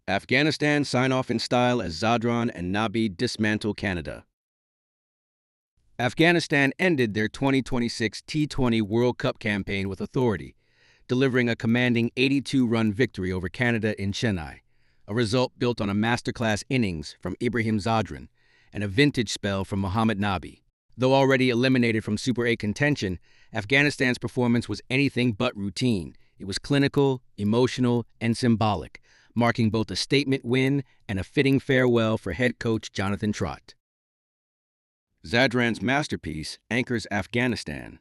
Afghanistan sign off in style as Zadran and Nabi dismantle Canada. Afghanistan ended their 2026 T20 World Cup campaign with authority, delivering a commanding 82-run victory over Canada in Chennai, a result built on a masterclass innings from Ibrahim Zadran and a vintage spell from Mohammad Nabi. Though already eliminated from Super 8 contention, Afghanistan's performance was anything but routine. It was clinical, emotional, and symbolic, marking both a statement win and a fitting farewell for head coach Jonathan Trott. Zadran's masterpiece anchors Afghanistan.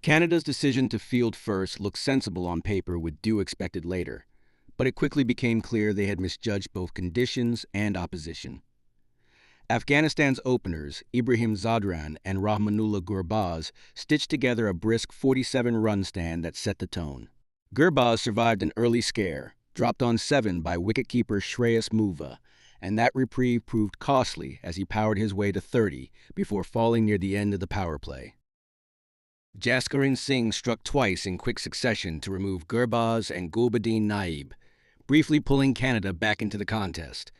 Canada's decision to field first looked sensible on paper with due expected later, but it quickly became clear they had misjudged both conditions and opposition. Afghanistan's openers, Ibrahim Zadran and Rahmanullah Gurbaz, stitched together a brisk 47-run stand that set the tone. Gurbaz survived an early scare, dropped on 7 by wicketkeeper Shreyas Muva, and that reprieve proved costly as he powered his way to 30 before falling near the end of the power play. Jaskaran Singh struck twice in quick succession to remove Gurbaz and Gulbuddin Naib, briefly pulling Canada back into the contest.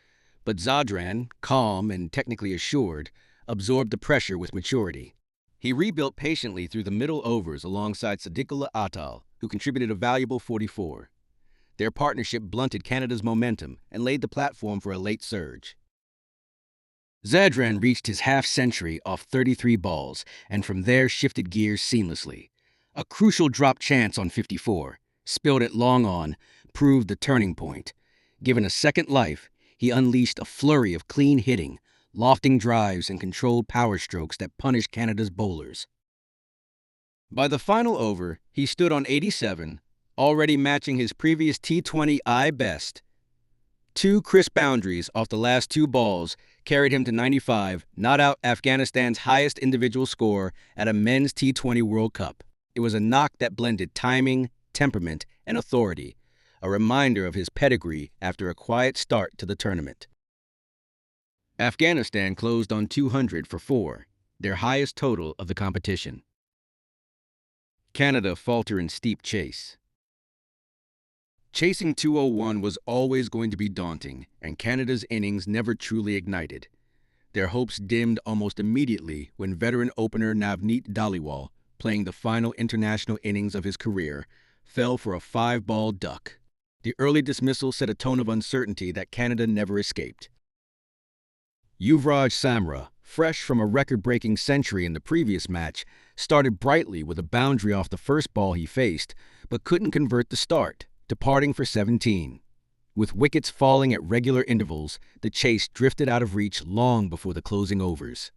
But Zadran, calm and technically assured, absorbed the pressure with maturity. He rebuilt patiently through the middle overs alongside Sadiqullah Atal, who contributed a valuable 44. Their partnership blunted Canada's momentum and laid the platform for a late surge. Zadran reached his half-century off 33 balls and from there shifted gears seamlessly. A crucial drop chance on 54, spilled at long on, proved the turning point. Given a second life, he unleashed a flurry of clean hitting, lofting drives and controlled power strokes that punished Canada's bowlers. By the final over, he stood on 87, already matching his previous T20I best. 2 crisp boundaries off the last 2 balls carried him to 95, not out Afghanistan's highest individual score at a men's T20 World Cup. It was a knock that blended timing, temperament, and authority, a reminder of his pedigree after a quiet start to the tournament. Afghanistan closed on 200 for 4, their highest total of the competition. Canada falter in steep chase. Chasing 201 was always going to be daunting, and Canada's innings never truly ignited. Their hopes dimmed almost immediately when veteran opener Navneet Dhaliwal, playing the final international innings of his career, fell for a 5-ball duck. The early dismissal set a tone of uncertainty that Canada never escaped. Yuvraj Samra, fresh from a record-breaking century in the previous match, started brightly with a boundary off the first ball he faced, but couldn't convert the start, departing for 17. With wickets falling at regular intervals, the chase drifted out of reach long before the closing overs.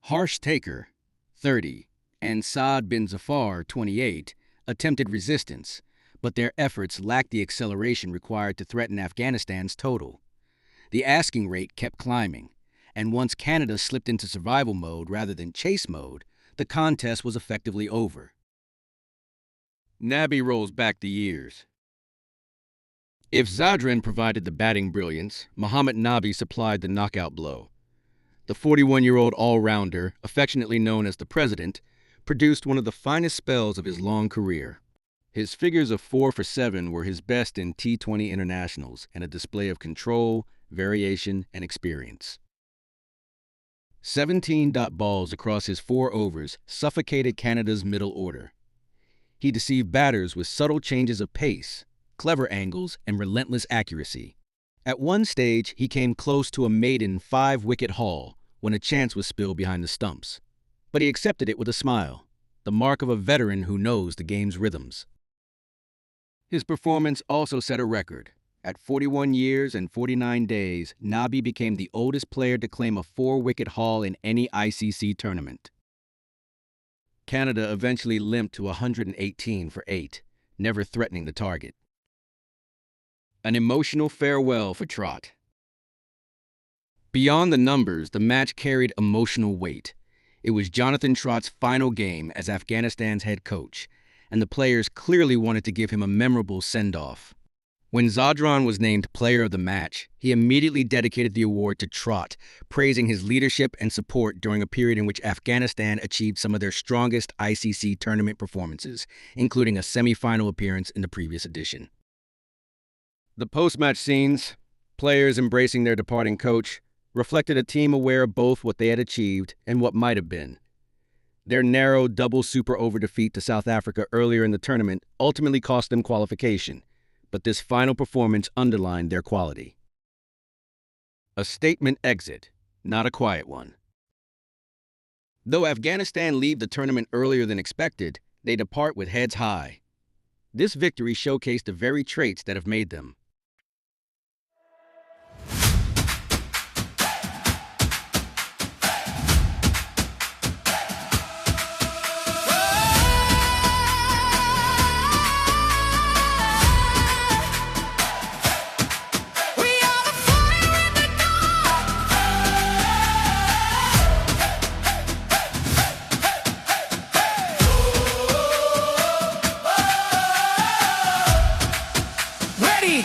Harsh Taker, 30, and Saad bin Zafar, 28, attempted resistance, but their efforts lacked the acceleration required to threaten Afghanistan's total. The asking rate kept climbing, and once Canada slipped into survival mode rather than chase mode, the contest was effectively over. Nabi rolls back the years. If Zadran provided the batting brilliance, Mohammad Nabi supplied the knockout blow. The 41-year-old all-rounder, affectionately known as the President, produced one of the finest spells of his long career. His figures of 4 for 7 were his best in T20 internationals and a display of control, variation, and experience. 17 dot balls across his 4 overs suffocated Canada's middle order. He deceived batters with subtle changes of pace, clever angles, and relentless accuracy. At one stage, he came close to a maiden 5-wicket haul when a chance was spilled behind the stumps. But he accepted it with a smile, the mark of a veteran who knows the game's rhythms. His performance also set a record. At 41 years and 49 days, Nabi became the oldest player to claim a 4-wicket haul in any ICC tournament. Canada eventually limped to 118 for 8, never threatening the target. An emotional farewell for Trott. Beyond the numbers, the match carried emotional weight. It was Jonathan Trott's final game as Afghanistan's head coach, and the players clearly wanted to give him a memorable send-off. When Zadran was named Player of the Match, he immediately dedicated the award to Trott, praising his leadership and support during a period in which Afghanistan achieved some of their strongest ICC tournament performances, including a semi-final appearance in the previous edition. The post-match scenes, players embracing their departing coach, reflected a team aware of both what they had achieved and what might have been. Their narrow double super over defeat to South Africa earlier in the tournament ultimately cost them qualification, but this final performance underlined their quality. A statement exit, not a quiet one. Though Afghanistan leave the tournament earlier than expected, they depart with heads high. This victory showcased the very traits that have made them. Ready?